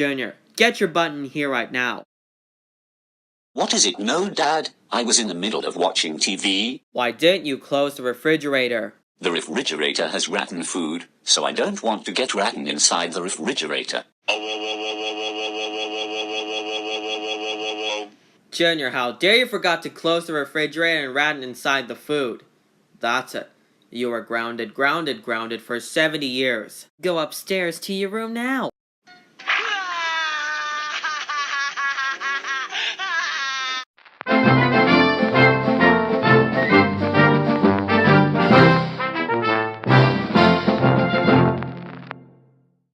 Junior, get your butt in here right now. What is it? No, Dad. I was in the middle of watching TV. Why didn't you close the refrigerator? The refrigerator has rotten food, so I don't want to get rotten inside the refrigerator. Junior, how dare you forgot to close the refrigerator and rat inside the food. That's it. You are grounded for 70 years. Go upstairs to your room now.